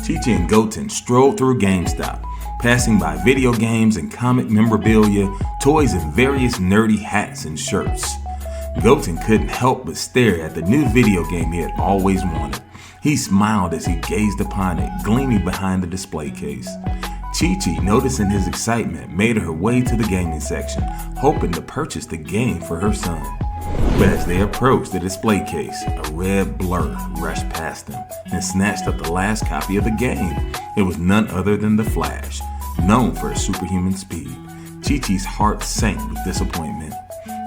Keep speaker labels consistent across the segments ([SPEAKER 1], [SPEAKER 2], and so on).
[SPEAKER 1] Chi-Chi and Goten strolled through GameStop, passing by video games and comic memorabilia, toys, and various nerdy hats and shirts. Goten couldn't help but stare at the new video game he had always wanted. He smiled as he gazed upon it, gleaming behind the display case. Chi-Chi, noticing his excitement, made her way to the gaming section, hoping to purchase the game for her son. But as they approached the display case, a red blur rushed past them and snatched up the last copy of the game. It was none other than the Flash, known for his superhuman speed. Chi-Chi's heart sank with disappointment.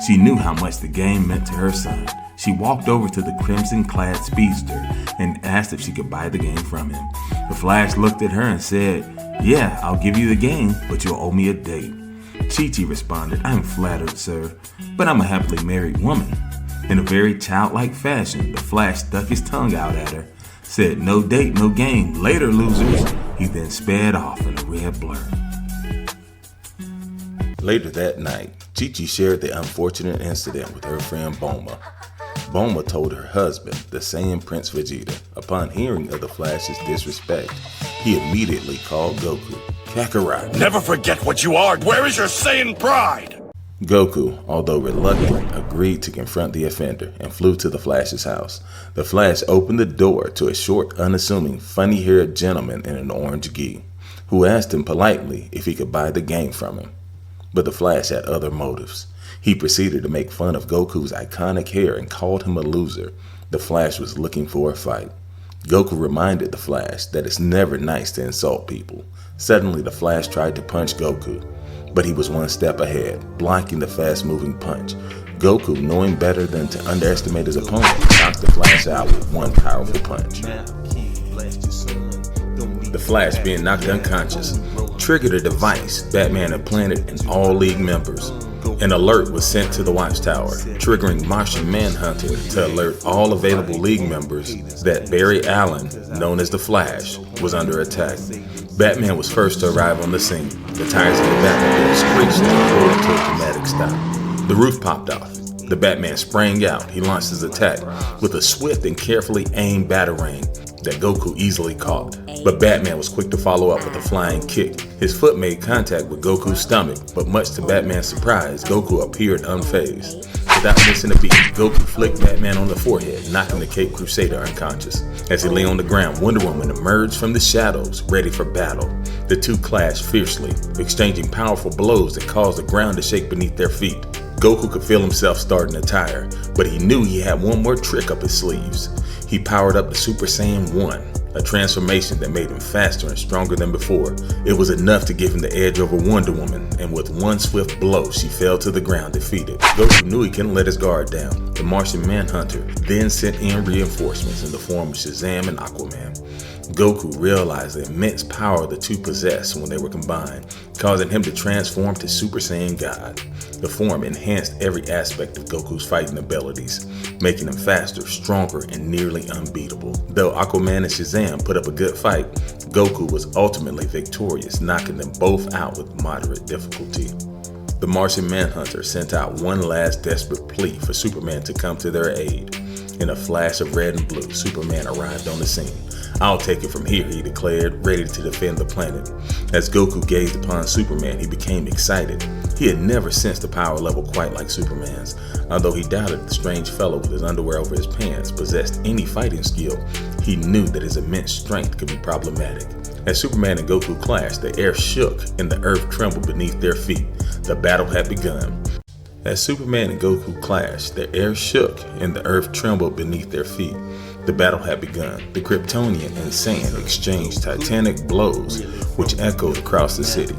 [SPEAKER 1] She knew how much the game meant to her son. She walked over to the crimson-clad speedster and asked if she could buy the game from him. The Flash looked at her and said, "Yeah, I'll give you the game, but you'll owe me a date." Chi-Chi responded, "I'm flattered, sir, but I'm a happily married woman." In a very childlike fashion, the Flash stuck his tongue out at her, said, "No date, no game. Later, losers." He then sped off in a red blur. Later that night, Chi-Chi shared the unfortunate incident with her friend Bulma. Bulma told her husband, the Saiyan Prince Vegeta. Upon hearing of the Flash's disrespect, he immediately called Goku, "Kakarot,
[SPEAKER 2] never forget what you are. Where is your Saiyan pride?"
[SPEAKER 1] Goku, although reluctant, agreed to confront the offender and flew to the Flash's house. The Flash opened the door to a short, unassuming, funny-haired gentleman in an orange gi, who asked him politely if he could buy the game from him. But the Flash had other motives. He proceeded to make fun of Goku's iconic hair and called him a loser. The Flash was looking for a fight. Goku reminded the Flash that it's never nice to insult people. Suddenly, the Flash tried to punch Goku, but he was one step ahead, blocking the fast-moving punch. Goku, knowing better than to underestimate his opponent, knocked the Flash out with one powerful punch. The Flash, being knocked unconscious, triggered a device Batman implanted in all League members. An alert was sent to the Watchtower, triggering Martian Manhunter to alert all available League members that Barry Allen, known as the Flash, was under attack. Batman was first to arrive on the scene. The tires of the Batmobile screeched and pulled to a dramatic stop. The roof popped off. The Batman sprang out. He launched his attack with a swift and carefully aimed batarang that Goku easily caught. But Batman was quick to follow up with a flying kick. His foot made contact with Goku's stomach, but much to Batman's surprise, Goku appeared unfazed. Without missing a beat, Goku flicked Batman on the forehead, knocking the Caped Crusader unconscious. As he lay on the ground, Wonder Woman emerged from the shadows, ready for battle. The two clashed fiercely, exchanging powerful blows that caused the ground to shake beneath their feet. Goku could feel himself starting to tire, but he knew he had one more trick up his sleeves. He powered up the Super Saiyan 1, a transformation that made him faster and stronger than before. It was enough to give him the edge over Wonder Woman, and with one swift blow, she fell to the ground defeated. Goku knew he couldn't let his guard down. The Martian Manhunter then sent in reinforcements in the form of Shazam and Aquaman. Goku realized the immense power the two possessed when they were combined, causing him to transform to Super Saiyan God. The form enhanced every aspect of Goku's fighting abilities, making him faster, stronger, and nearly unbeatable. Though Aquaman and Shazam put up a good fight, Goku was ultimately victorious, knocking them both out with moderate difficulty. The Martian Manhunter sent out one last desperate plea for Superman to come to their aid. In a flash of red and blue, Superman arrived on the scene. "I'll take it from here," he declared, ready to defend the planet. As Goku gazed upon Superman, he became excited. He had never sensed a power level quite like Superman's. Although he doubted the strange fellow with his underwear over his pants possessed any fighting skill, he knew that his immense strength could be problematic. As Superman and Goku clashed, the air shook and the earth trembled beneath their feet. The battle had begun. As Superman and Goku clashed, the air shook and the earth trembled beneath their feet. The battle had begun. The Kryptonian and Saiyan exchanged titanic blows, which echoed across the city.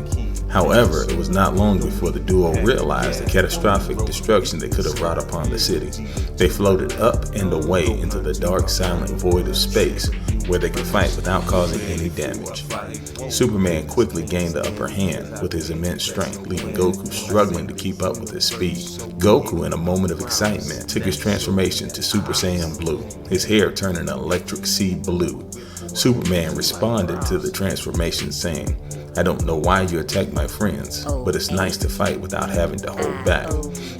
[SPEAKER 1] However, it was not long before the duo realized the catastrophic destruction they could have brought upon the city. They floated up and away into the dark, silent void of space, where they could fight without causing any damage. Superman quickly gained the upper hand with his immense strength, leaving Goku struggling to keep up with his speed. Goku, in a moment of excitement, took his transformation to Super Saiyan Blue, his hair turning an electric sea blue. Superman responded to the transformation saying, "I don't know why you attacked my friends, but it's nice to fight without having to hold back."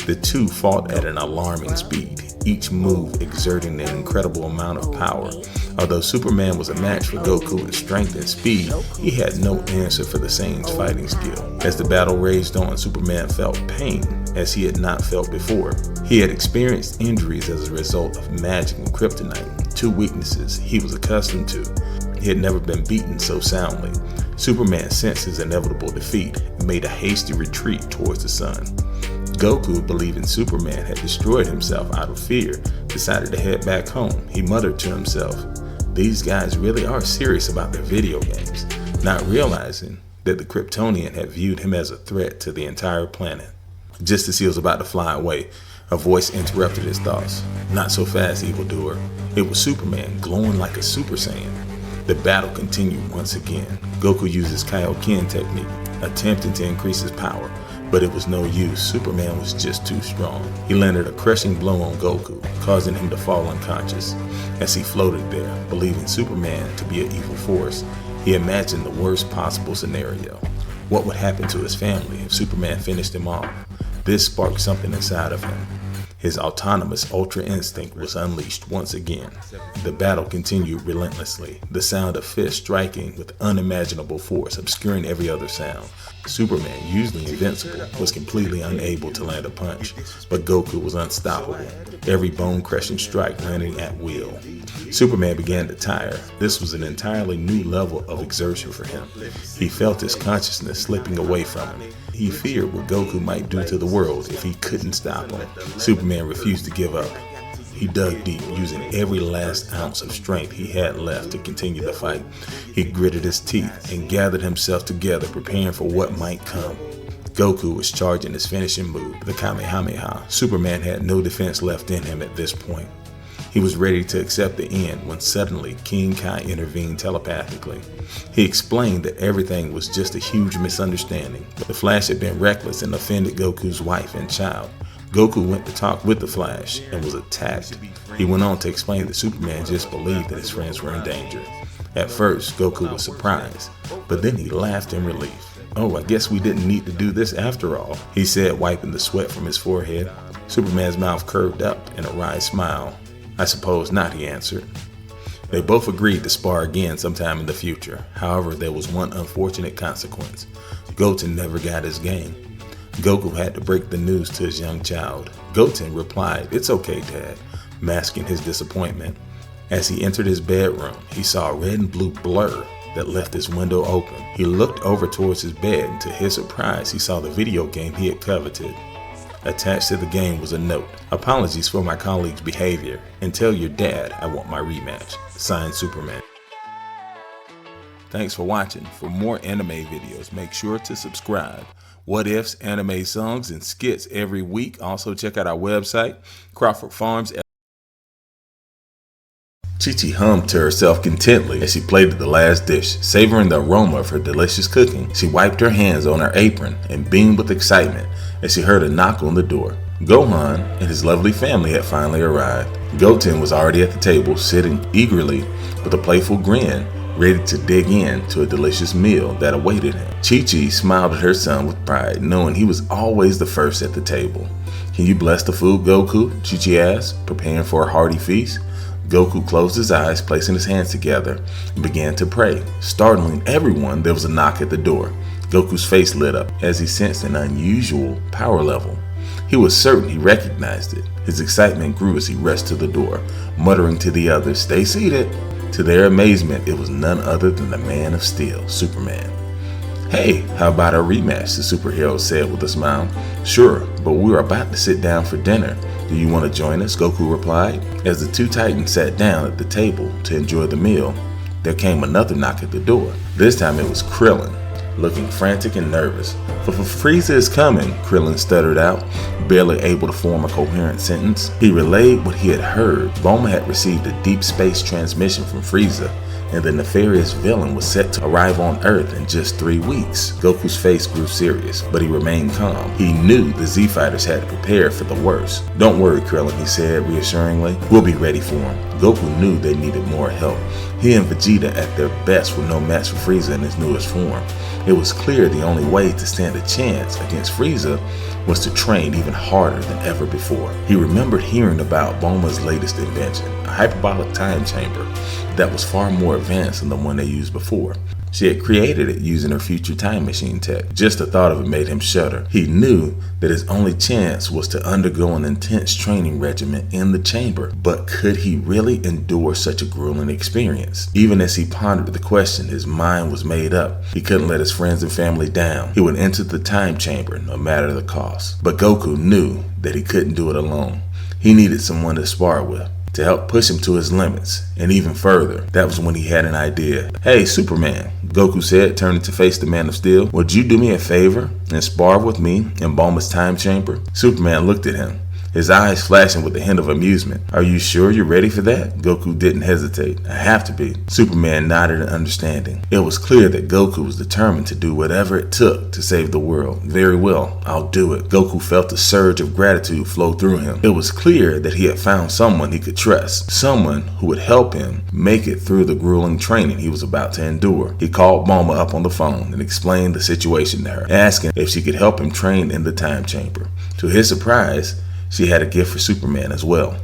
[SPEAKER 1] The two fought at an alarming speed, each move exerting an incredible amount of power. Although Superman was a match for Goku in strength and speed, he had no answer for the Saiyan's fighting skill. As the battle raged on, Superman felt pain as he had not felt before. He had experienced injuries as a result of magic and kryptonite, two weaknesses he was accustomed to. He had never been beaten so soundly. Superman sensed his inevitable defeat and made a hasty retreat towards the sun. Goku, believing Superman had destroyed himself out of fear, decided to head back home. He muttered to himself, "These guys really are serious about their video games," not realizing that the Kryptonian had viewed him as a threat to the entire planet. Just as he was about to fly away, a voice interrupted his thoughts. "Not so fast, evildoer." It was Superman, glowing like a Super Saiyan. The battle continued once again. Goku used his Kaioken technique, attempting to increase his power, but it was no use. Superman was just too strong. He landed a crushing blow on Goku, causing him to fall unconscious. As he floated there, believing Superman to be an evil force, he imagined the worst possible scenario. What would happen to his family if Superman finished him off? This sparked something inside of him. His autonomous ultra instinct was unleashed once again. The battle continued relentlessly, the sound of fists striking with unimaginable force, obscuring every other sound. Superman, usually invincible, was completely unable to land a punch, but Goku was unstoppable, every bone-crushing strike landing at will. Superman began to tire. This was an entirely new level of exertion for him. He felt his consciousness slipping away from him. He feared what Goku might do to the world if he couldn't stop him. Superman refused to give up. He dug deep, using every last ounce of strength he had left to continue the fight. He gritted his teeth and gathered himself together, preparing for what might come. Goku was charging his finishing move, the Kamehameha. Superman had no defense left in him at this point. He was ready to accept the end when suddenly King Kai intervened telepathically. He explained that everything was just a huge misunderstanding. The Flash had been reckless and offended Goku's wife and child. Goku went to talk with the Flash and was attacked. He went on to explain that Superman just believed that his friends were in danger. At first, Goku was surprised, but then he laughed in relief. "Oh, I guess we didn't need to do this after all," he said, wiping the sweat from his forehead. Superman's mouth curved up in a wry smile. "I suppose not," he answered. They both agreed to spar again sometime in the future. However, there was one unfortunate consequence. Goten never got his game. Goku had to break the news to his young child. Goten replied, "It's okay, Dad," masking his disappointment. As he entered his bedroom, he saw a red and blue blur that left his window open. He looked over towards his bed, and to his surprise, he saw the video game he had coveted. Attached to the game was a note: "Apologies for my colleague's behavior, and tell your dad I want my rematch. Signed, Superman." Thanks for watching. For more anime videos, make sure to subscribe. What Ifs, anime songs, and skits every week. Also check out our website, Crawford Farms. Chi-Chi hummed to herself contentedly as she plated the last dish, savoring the aroma of her delicious cooking. She wiped her hands on her apron and beamed with excitement as she heard a knock on the door. Gohan and his lovely family had finally arrived. Goten was already at the table, sitting eagerly with a playful grin, ready to dig in to a delicious meal that awaited him. Chi-Chi smiled at her son with pride, knowing he was always the first at the table. "Can you bless the food, Goku?" Chi-Chi asked, preparing for a hearty feast. Goku closed his eyes, placing his hands together, and began to pray. Startling everyone, there was a knock at the door. Goku's face lit up as he sensed an unusual power level. He was certain he recognized it. His excitement grew as he rushed to the door, muttering to the others, "Stay seated." To their amazement, it was none other than the Man of Steel, Superman. "Hey, how about our rematch?" the superhero said with a smile. "Sure, but we're about to sit down for dinner. Do you want to join us?" Goku replied. As the two titans sat down at the table to enjoy the meal, there came another knock at the door. This time it was Krillin, looking frantic and nervous. Frieza is coming," Krillin stuttered out, barely able to form a coherent sentence. He relayed what he had heard. Bulma had received a deep space transmission from Frieza, and the nefarious villain was set to arrive on Earth in just 3 weeks. Goku's face grew serious, but he remained calm. He knew the Z-Fighters had to prepare for the worst. "Don't worry, Krillin," he said reassuringly. "We'll be ready for him." Goku knew they needed more help. He and Vegeta at their best were no match for Frieza in his newest form. It was clear the only way to stand a chance against Frieza was to train even harder than ever before. He remembered hearing about Bulma's latest invention, a hyperbolic time chamber that was far more advanced than the one they used before. She had created it using her future time machine tech. Just the thought of it made him shudder. He knew that his only chance was to undergo an intense training regimen in the chamber. But could he really endure such a grueling experience? Even as he pondered the question, his mind was made up. He couldn't let his friends and family down. He would enter the time chamber no matter the cost. But Goku knew that he couldn't do it alone. He needed someone to spar with, to help push him to his limits, and even further. That was when he had an idea. "Hey, Superman," Goku said, turning to face the Man of Steel. "Would you do me a favor and spar with me in Bulma's time chamber?" Superman looked at him, his eyes flashing with a hint of amusement. "Are you sure you're ready for that?" Goku didn't hesitate. "I have to be." Superman nodded in understanding. It was clear that Goku was determined to do whatever it took to save the world. "Very well, I'll do it." Goku felt a surge of gratitude flow through him. It was clear that he had found someone he could trust, someone who would help him make it through the grueling training he was about to endure. He called Bulma up on the phone and explained the situation to her, asking if she could help him train in the time chamber. To his surprise, she had a gift for Superman as well.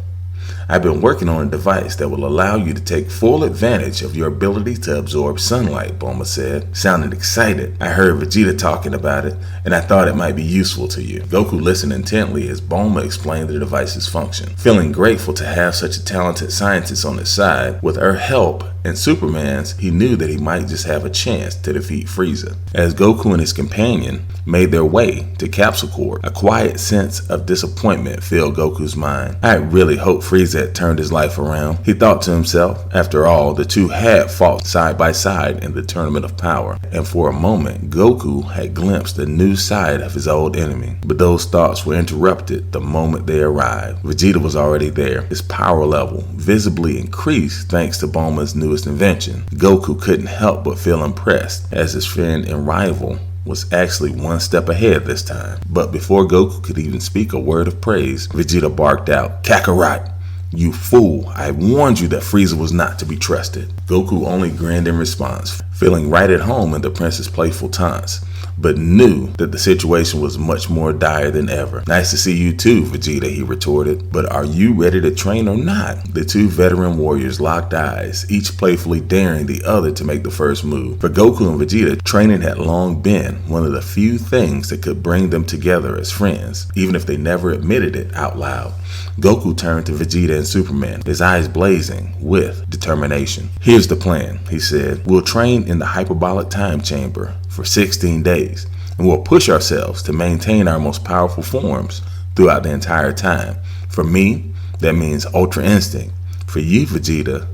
[SPEAKER 1] "I've been working on a device that will allow you to take full advantage of your ability to absorb sunlight," Bulma said, sounding excited. "I heard Vegeta talking about it, and I thought it might be useful to you." Goku listened intently as Bulma explained the device's function. Feeling grateful to have such a talented scientist on his side, with her help and Superman's, he knew that he might just have a chance to defeat Frieza. As Goku and his companion made their way to Capsule Corp, a quiet sense of disappointment filled Goku's mind. "I really hoped Frieza had turned his life around," he thought to himself. After all, the two had fought side by side in the Tournament of Power, and for a moment, Goku had glimpsed a new side of his old enemy. But those thoughts were interrupted the moment they arrived. Vegeta was already there, his power level visibly increased thanks to Bulma's newest invention. Goku couldn't help but feel impressed, as his friend and rival was actually one step ahead this time. But before Goku could even speak a word of praise, Vegeta barked out, "Kakarot, you fool, I warned you that Frieza was not to be trusted." Goku only grinned in response, feeling right at home in the prince's playful taunts, but knew that the situation was much more dire than ever. "Nice to see you too, Vegeta," he retorted. "But are you ready to train or not?" The two veteran warriors locked eyes, each playfully daring the other to make the first move. For Goku and Vegeta, training had long been one of the few things that could bring them together as friends, even if they never admitted it out loud. Goku turned to Vegeta and Superman, his eyes blazing with determination. "Here's the plan," he said. "We'll train in the hyperbolic time chamber for 16 days, and we'll push ourselves to maintain our most powerful forms throughout the entire time. For me, that means Ultra Instinct. For you, Vegeta,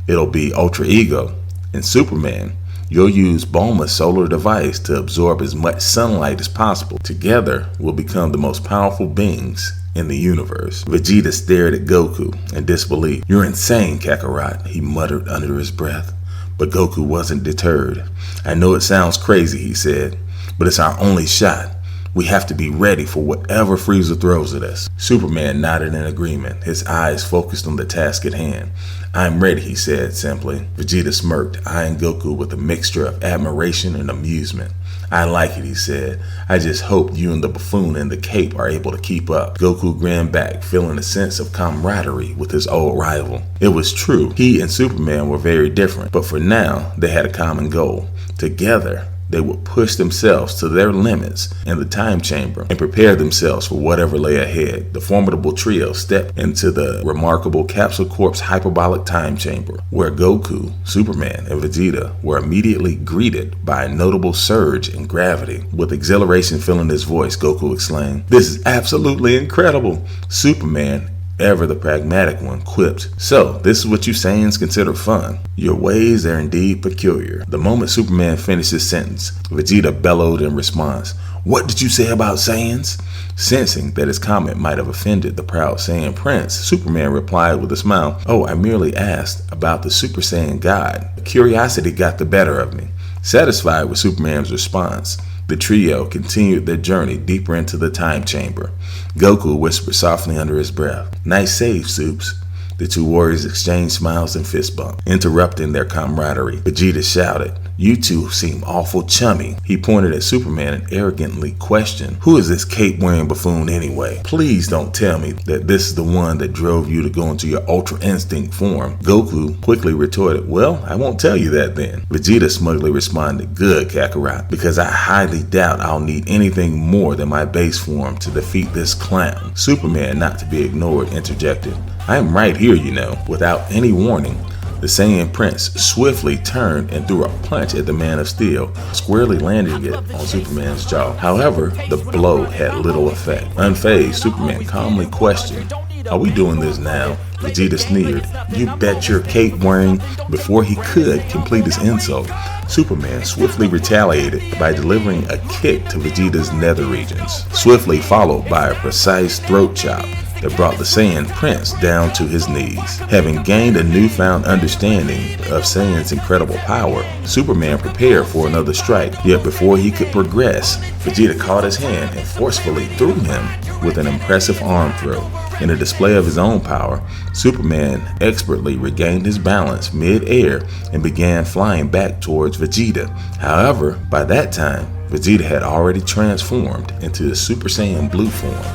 [SPEAKER 1] it'll be Ultra Ego. And Superman, you'll use Bulma's solar device to absorb as much sunlight as possible. Together, we'll become the most powerful beings in the universe." Vegeta stared at Goku in disbelief. "You're insane, Kakarot," he muttered under his breath. But Goku wasn't deterred. "I know it sounds crazy," he said, "but it's our only shot. We have to be ready for whatever Frieza throws at us." Superman nodded in agreement, his eyes focused on the task at hand. "I'm ready," he said simply. Vegeta smirked, eyeing Goku with a mixture of admiration and amusement. "I like it," he said. "I just hope you and the buffoon in the cape are able to keep up." Goku grinned back, feeling a sense of camaraderie with his old rival. It was true, he and Superman were very different, but for now, they had a common goal. Together, they would push themselves to their limits in the time chamber and prepare themselves for whatever lay ahead. The formidable trio stepped into the remarkable Capsule Corp's hyperbolic time chamber, where Goku, Superman, and Vegeta were immediately greeted by a notable surge in gravity. With exhilaration filling his voice, Goku exclaimed, "This is absolutely incredible!" Superman, ever the pragmatic one, quipped, "So, this is what you Saiyans consider fun. Your ways are indeed peculiar." The moment Superman finished his sentence, Vegeta bellowed in response, What did you say about Saiyans? Sensing that his comment might have offended the proud Saiyan prince, Superman replied with a smile, "Oh, I merely asked about the Super Saiyan God. Curiosity got the better of me." Satisfied with Superman's response, the trio continued their journey deeper into the time chamber. Goku whispered softly under his breath, "Nice save, Supes." The two warriors exchanged smiles and fist bumps, interrupting their camaraderie. Vegeta shouted, "You two seem awful chummy." He pointed at Superman and arrogantly questioned, "Who is this cape-wearing buffoon anyway? Please don't tell me that this is the one that drove you to go into your Ultra Instinct form." Goku quickly retorted, "Well, I won't tell you that then." Vegeta smugly responded, "Good, Kakarot, because I highly doubt I'll need anything more than my base form to defeat this clown." Superman, not to be ignored, interjected, "I am right here, you know." Without any warning, the Saiyan Prince swiftly turned and threw a punch at the Man of Steel, squarely landing it on Superman's jaw. However, the blow had little effect. Unfazed, Superman calmly questioned, "Are we doing this now?" Vegeta sneered, "You bet your cape wearing." Before he could complete his insult, Superman swiftly retaliated by delivering a kick to Vegeta's nether regions, swiftly followed by a precise throat chop that brought the Saiyan Prince down to his knees. Having gained a newfound understanding of Saiyan's incredible power, Superman prepared for another strike. Yet before he could progress, Vegeta caught his hand and forcefully threw him with an impressive arm throw. In a display of his own power, Superman expertly regained his balance mid-air and began flying back towards Vegeta. However, by that time, Vegeta had already transformed into the Super Saiyan Blue form.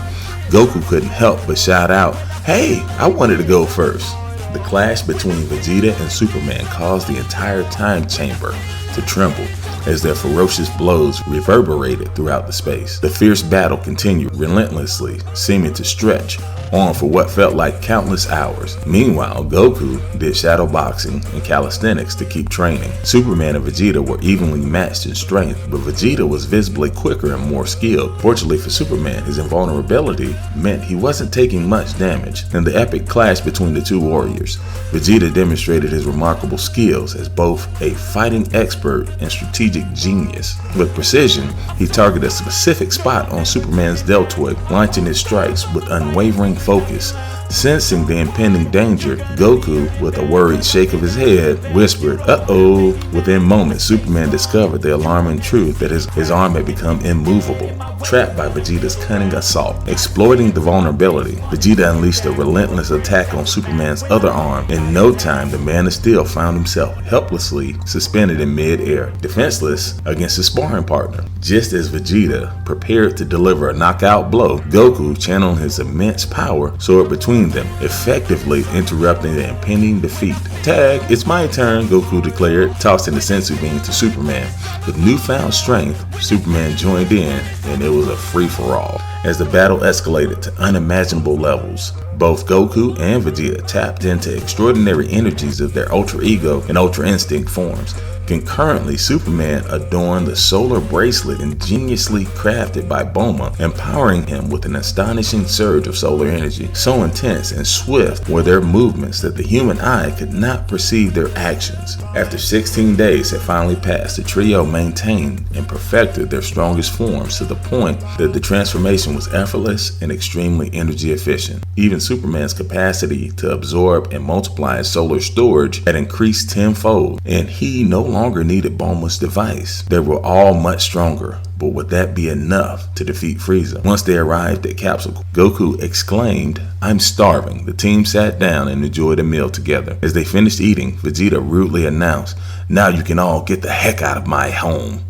[SPEAKER 1] Goku couldn't help but shout out, "Hey, I wanted to go first." The clash between Vegeta and Superman caused the entire time chamber to tremble as their ferocious blows reverberated throughout the space. The fierce battle continued relentlessly, seeming to stretch on for what felt like countless hours. Meanwhile, Goku did shadow boxing and calisthenics to keep training. Superman and Vegeta were evenly matched in strength, but Vegeta was visibly quicker and more skilled. Fortunately for Superman, his invulnerability meant he wasn't taking much damage. In the epic clash between the two warriors, Vegeta demonstrated his remarkable skills as both a fighting expert and strategic genius. With precision, he targeted a specific spot on Superman's deltoid, launching his strikes with unwavering focus. Sensing the impending danger, Goku, with a worried shake of his head, whispered, "Uh-oh." Within moments, Superman discovered the alarming truth that his arm had become immovable, trapped by Vegeta's cunning assault. Exploiting the vulnerability, Vegeta unleashed a relentless attack on Superman's other arm. In no time, the Man of Steel found himself helplessly suspended in mid-air, defenseless against his sparring partner. Just as Vegeta prepared to deliver a knockout blow, Goku, channeling his immense power, soared between them, effectively interrupting the impending defeat. "Tag, it's my turn," Goku declared, tossing the sensu bean to Superman. With newfound strength, Superman joined in, and it was a free-for-all. As the battle escalated to unimaginable levels, both Goku and Vegeta tapped into extraordinary energies of their Ultra Ego and Ultra Instinct forms. Concurrently, Superman adorned the solar bracelet ingeniously crafted by Bulma, empowering him with an astonishing surge of solar energy. So intense and swift were their movements that the human eye could not perceive their actions. After 16 days had finally passed, the trio maintained and perfected their strongest forms to the point that the transformation was effortless and extremely energy efficient. Even Superman's capacity to absorb and multiply his solar storage had increased tenfold, and he no longer needed Bulma's device. They were all much stronger, but would that be enough to defeat Frieza? Once they arrived at Capsule, Goku exclaimed, "I'm starving." The team sat down and enjoyed a meal together. As they finished eating, Vegeta rudely announced, "Now you can all get the heck out of my home."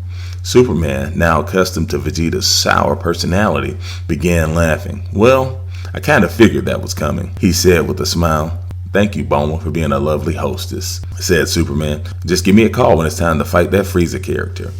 [SPEAKER 1] Superman, now accustomed to Vegeta's sour personality, began laughing. "Well, I kind of figured that was coming," he said with a smile. "Thank you, Bulma, for being a lovely hostess," said Superman. "Just give me a call when it's time to fight that Frieza character."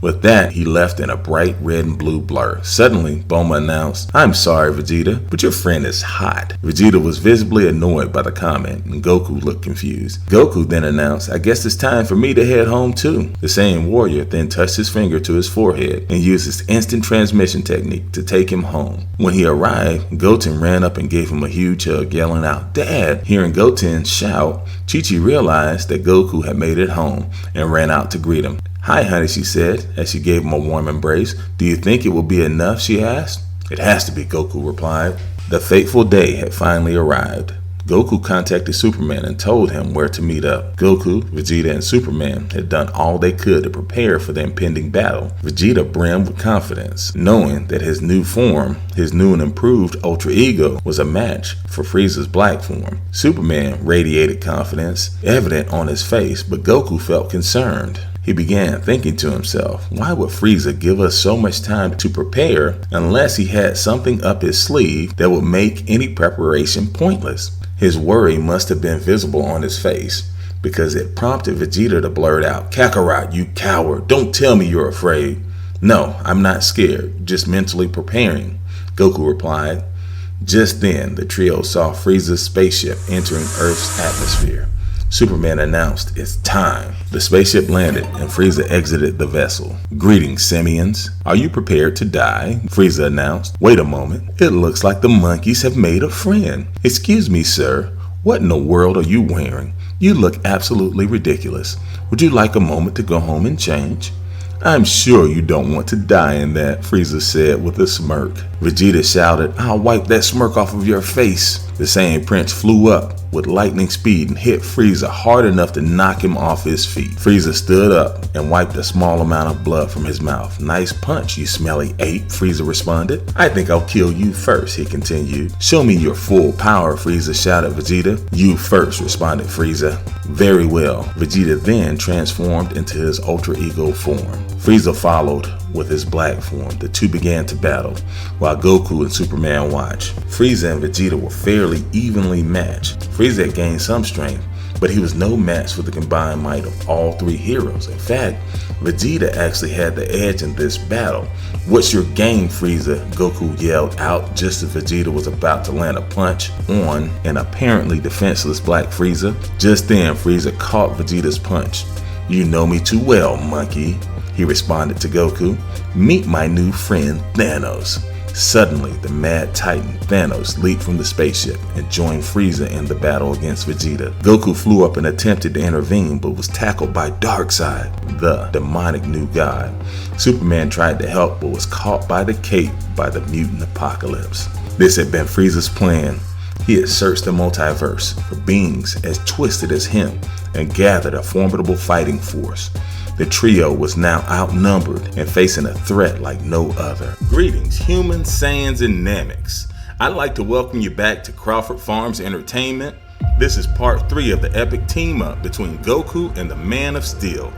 [SPEAKER 1] With that, he left in a bright red and blue blur. Suddenly, Bulma announced, "I'm sorry, Vegeta, but your friend is hot." Vegeta was visibly annoyed by the comment, and Goku looked confused. Goku then announced, "I guess it's time for me to head home too." The same warrior then touched his finger to his forehead and used his instant transmission technique to take him home. When he arrived, Goten ran up and gave him a huge hug, yelling out, "Dad!" Hearing Goten shout, Chi-Chi realized that Goku had made it home and ran out to greet him. "Hi, honey," she said, as she gave him a warm embrace. "Do you think it will be enough?" she asked. "It has to be," Goku replied. The fateful day had finally arrived. Goku contacted Superman and told him where to meet up. Goku, Vegeta, and Superman had done all they could to prepare for the impending battle. Vegeta brimmed with confidence, knowing that his new form, his new and improved Ultra Ego, was a match for Frieza's black form. Superman radiated confidence, evident on his face, but Goku felt concerned. He began thinking to himself, why would Frieza give us so much time to prepare unless he had something up his sleeve that would make any preparation pointless? His worry must have been visible on his face, because it prompted Vegeta to blurt out, "Kakarot, you coward, don't tell me you're afraid." "No, I'm not scared, just mentally preparing," Goku replied. Just then, the trio saw Frieza's spaceship entering Earth's atmosphere. Superman announced, "It's time." The spaceship landed and Frieza exited the vessel. "Greetings, simians. Are you prepared to die?" Frieza announced. "Wait a moment. It looks like the monkeys have made a friend. Excuse me, sir. What in the world are you wearing? You look absolutely ridiculous. Would you like a moment to go home and change?" "I'm sure you don't want to die in that," Frieza said with a smirk. Vegeta shouted, "I'll wipe that smirk off of your face." The Saiyan Prince flew up with lightning speed and hit Frieza hard enough to knock him off his feet. Frieza stood up and wiped a small amount of blood from his mouth. "Nice punch, you smelly ape," Frieza responded. "I think I'll kill you first," he continued. "Show me your full power," Frieza shouted at Vegeta. "You first," responded Frieza. "Very well." Vegeta then transformed into his Ultra Ego form. Frieza followed with his black form. The two began to battle, while Goku and Superman watched. Frieza and Vegeta were fairly evenly matched. Frieza had gained some strength, but he was no match for the combined might of all three heroes. In fact, Vegeta actually had the edge in this battle. "What's your game, Frieza?" Goku yelled out just as Vegeta was about to land a punch on an apparently defenseless black Frieza. Just then, Frieza caught Vegeta's punch. "You know me too well, monkey," he responded to Goku. "Meet my new friend, Thanos." Suddenly, the mad titan Thanos leaped from the spaceship and joined Frieza in the battle against Vegeta. Goku flew up and attempted to intervene, but was tackled by Darkseid, the demonic new god. Superman tried to help, but was caught by the cape by the mutant Apocalypse. This had been Frieza's plan. He had searched the multiverse for beings as twisted as him and gathered a formidable fighting force. The trio was now outnumbered and facing a threat like no other. Greetings, humans, Saiyans, and Nameks. I'd like to welcome you back to Crawford Farms Entertainment. This is part 3 of the epic team-up between Goku and the Man of Steel.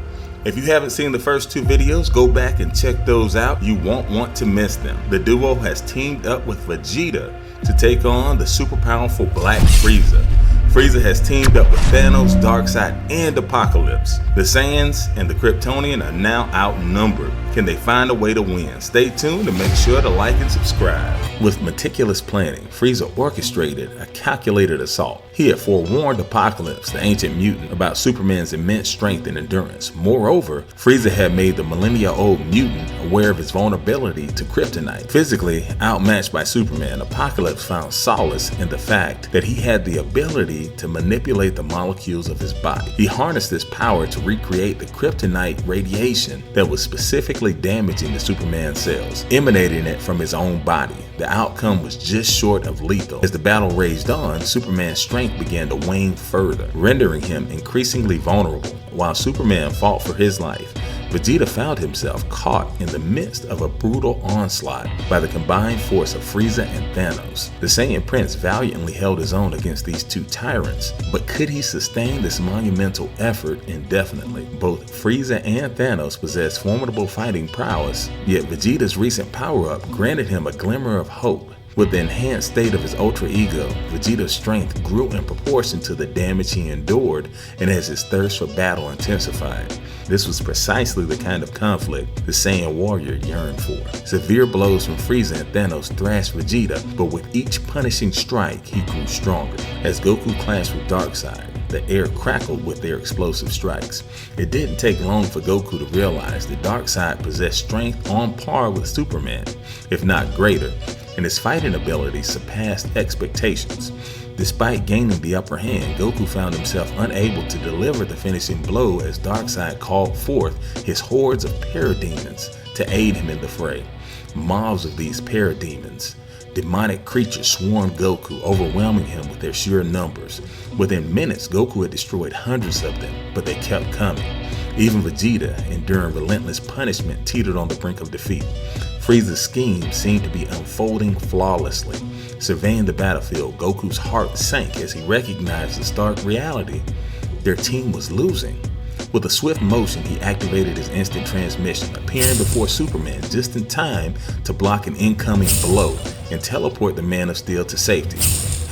[SPEAKER 1] If you haven't seen the first 2 videos, go back and check those out. You won't want to miss them. The duo has teamed up with Vegeta to take on the super powerful Black Frieza. Frieza has teamed up with Thanos, Darkseid, and Apocalypse. The Saiyans and the Kryptonian are now outnumbered. Can they find a way to win? Stay tuned and make sure to like and subscribe. With meticulous planning, Frieza orchestrated a calculated assault. He had forewarned Apocalypse, the ancient mutant, about Superman's immense strength and endurance. Moreover, Frieza had made the millennia-old mutant aware of his vulnerability to kryptonite. Physically outmatched by Superman, Apocalypse found solace in the fact that he had the ability to manipulate the molecules of his body. He harnessed this power to recreate the kryptonite radiation that was specifically damaging the Superman cells, emanating it from his own body. The outcome was just short of lethal. As the battle raged on, Superman's strength began to wane further, rendering him increasingly vulnerable. While Superman fought for his life, Vegeta found himself caught in the midst of a brutal onslaught by the combined force of Frieza and Thanos. The Saiyan Prince valiantly held his own against these two tyrants, but could he sustain this monumental effort indefinitely? Both Frieza and Thanos possessed formidable fighting prowess, yet Vegeta's recent power-up granted him a glimmer of hope. With the enhanced state of his Ultra Ego, Vegeta's strength grew in proportion to the damage he endured and as his thirst for battle intensified. This was precisely the kind of conflict the Saiyan warrior yearned for. Severe blows from Frieza and Thanos thrashed Vegeta, but with each punishing strike, he grew stronger. As Goku clashed with Darkseid, the air crackled with their explosive strikes. It didn't take long for Goku to realize that Darkseid possessed strength on par with Superman, if not greater, and his fighting ability surpassed expectations. Despite gaining the upper hand, Goku found himself unable to deliver the finishing blow as Darkseid called forth his hordes of parademons to aid him in the fray. Mobs of these parademons, demonic creatures, swarmed Goku, overwhelming him with their sheer numbers. Within minutes, Goku had destroyed hundreds of them, but they kept coming. Even Vegeta, enduring relentless punishment, teetered on the brink of defeat. Frieza's scheme seemed to be unfolding flawlessly. Surveying the battlefield, Goku's heart sank as he recognized the stark reality. Their team was losing. With a swift motion, he activated his instant transmission, appearing before Superman just in time to block an incoming blow and teleport the Man of Steel to safety.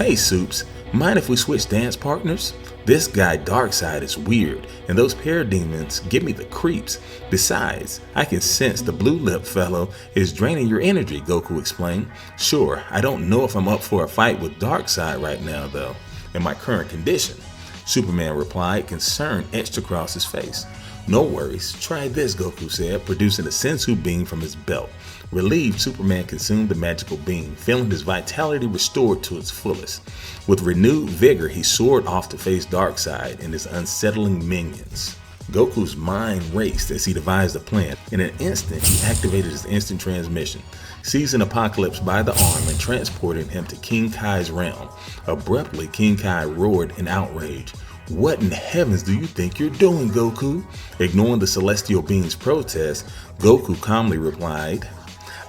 [SPEAKER 1] Hey Supes, mind if we switch dance partners? This guy Darkseid is weird, and those parademons give me the creeps. Besides, I can sense the blue-lipped fellow is draining your energy, Goku explained. Sure, I don't know if I'm up for a fight with Darkseid right now though, in my current condition. Superman replied, concern etched across his face. No worries, try this, Goku said, producing a sensu beam from his belt. Relieved, Superman consumed the magical beam, feeling his vitality restored to its fullest. With renewed vigor, he soared off to face Darkseid and his unsettling minions. Goku's mind raced as he devised a plan. In an instant, he activated his instant transmission, seizing Apocalypse by the arm and transporting him to King Kai's realm. Abruptly, King Kai roared in outrage. What in the heavens do you think you're doing, Goku? Ignoring the celestial being's protest, Goku calmly replied,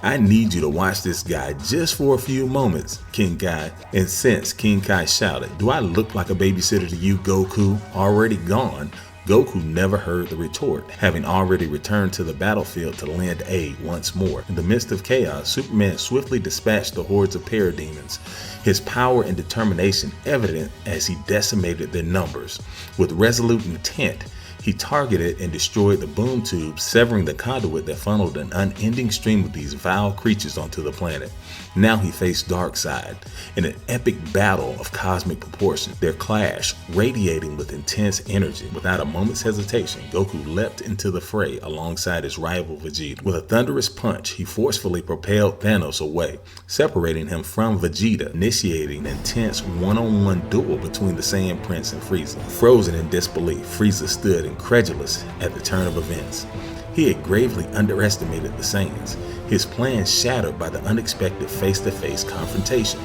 [SPEAKER 1] I need you to watch this guy just for a few moments, King Kai. Incensed, King Kai shouted, do I look like a babysitter to you, Goku? Already gone? Goku never heard the retort, having already returned to the battlefield to lend aid once more. In the midst of chaos, Superman swiftly dispatched the hordes of parademons, his power and determination evident as he decimated their numbers. With resolute intent, he targeted and destroyed the boom tubes, severing the conduit that funneled an unending stream of these vile creatures onto the planet. Now he faced Darkseid in an epic battle of cosmic proportions, their clash radiating with intense energy. Without a moment's hesitation, Goku leapt into the fray alongside his rival Vegeta. With a thunderous punch, he forcefully propelled Thanos away, separating him from Vegeta, initiating an intense one-on-one duel between the Saiyan Prince and Frieza. Frozen in disbelief, Frieza stood incredulous at the turn of events. He had gravely underestimated the Saiyans, his plans shattered by the unexpected face-to-face confrontation.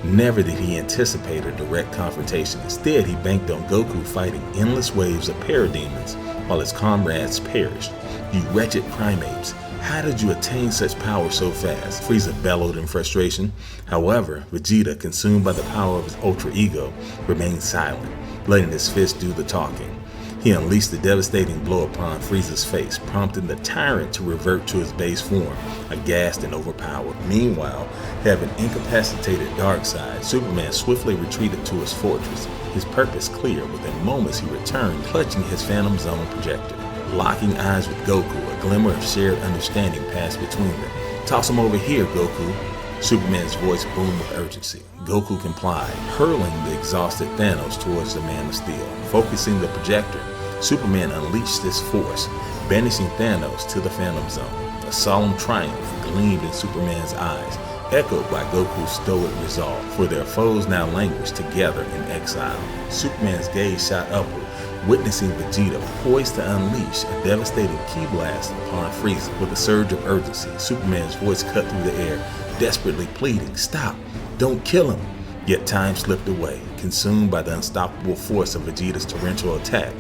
[SPEAKER 1] Never did he anticipate a direct confrontation. Instead, he banked on Goku fighting endless waves of parademons while his comrades perished. You wretched primates, how did you attain such power so fast? Frieza bellowed in frustration. However, Vegeta, consumed by the power of his ultra ego, remained silent, letting his fist do the talking. He unleashed a devastating blow upon Frieza's face, prompting the tyrant to revert to his base form, aghast and overpowered. Meanwhile, having incapacitated Darkseid, Superman swiftly retreated to his fortress, his purpose clear. Within moments, he returned, clutching his Phantom Zone projector. Locking eyes with Goku, a glimmer of shared understanding passed between them. Toss him over here, Goku. Superman's voice boomed with urgency. Goku complied, hurling the exhausted Thanos towards the Man of Steel. Focusing the projector, Superman unleashed his force, banishing Thanos to the Phantom Zone. A solemn triumph gleamed in Superman's eyes, echoed by Goku's stoic resolve, for their foes now languished together in exile. Superman's gaze shot upward, witnessing Vegeta poised to unleash a devastating ki blast upon Frieza. With a surge of urgency, Superman's voice cut through the air, desperately pleading, stop, don't kill him. Yet time slipped away, consumed by the unstoppable force of Vegeta's torrential attack.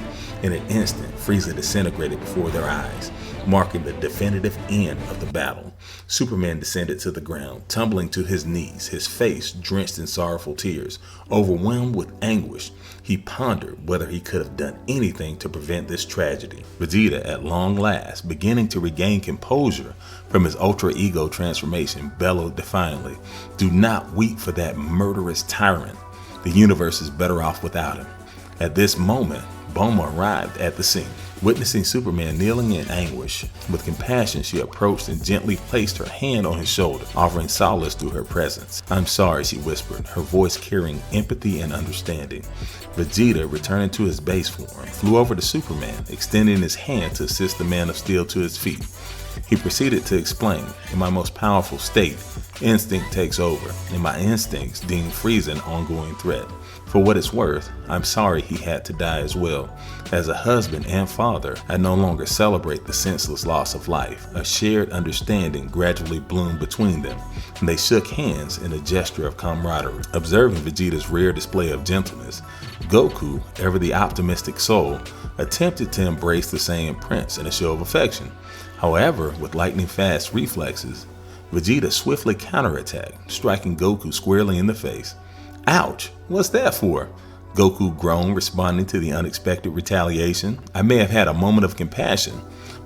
[SPEAKER 1] In an instant, Frieza disintegrated before their eyes, marking the definitive end of the battle. Superman descended to the ground, tumbling to his knees, his face drenched in sorrowful tears. Overwhelmed with anguish, he pondered whether he could have done anything to prevent this tragedy. Vegeta, at long last, beginning to regain composure from his ultra ego transformation, bellowed defiantly, do not weep for that murderous tyrant. The universe is better off without him. At this moment, Bulma arrived at the scene. Witnessing Superman kneeling in anguish, with compassion she approached and gently placed her hand on his shoulder, offering solace through her presence. I'm sorry, she whispered, her voice carrying empathy and understanding. Vegeta, returning to his base form, flew over to Superman, extending his hand to assist the Man of Steel to his feet. He proceeded to explain, in my most powerful state, instinct takes over, and my instincts deem Frieza an ongoing threat. For what it's worth, I'm sorry he had to die as well. As a husband and father, I no longer celebrate the senseless loss of life. A shared understanding gradually bloomed between them, and they shook hands in a gesture of camaraderie. Observing Vegeta's rare display of gentleness, Goku, ever the optimistic soul, attempted to embrace the same prince in a show of affection. However, with lightning-fast reflexes, Vegeta swiftly counterattacked, striking Goku squarely in the face. Ouch! What's that for? Goku groaned, responding to the unexpected retaliation. I may have had a moment of compassion,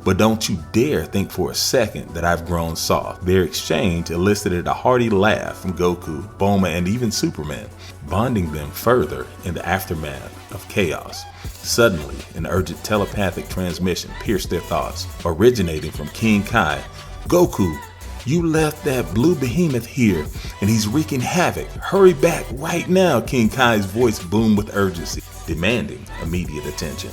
[SPEAKER 1] but don't you dare think for a second that I've grown soft. Their exchange elicited a hearty laugh from Goku, Bulma, and even Superman, bonding them further in the aftermath of chaos. Suddenly, an urgent telepathic transmission pierced their thoughts, originating from King Kai. Goku, you left that blue behemoth here, and he's wreaking havoc. Hurry back right now, King Kai's voice boomed with urgency, demanding immediate attention.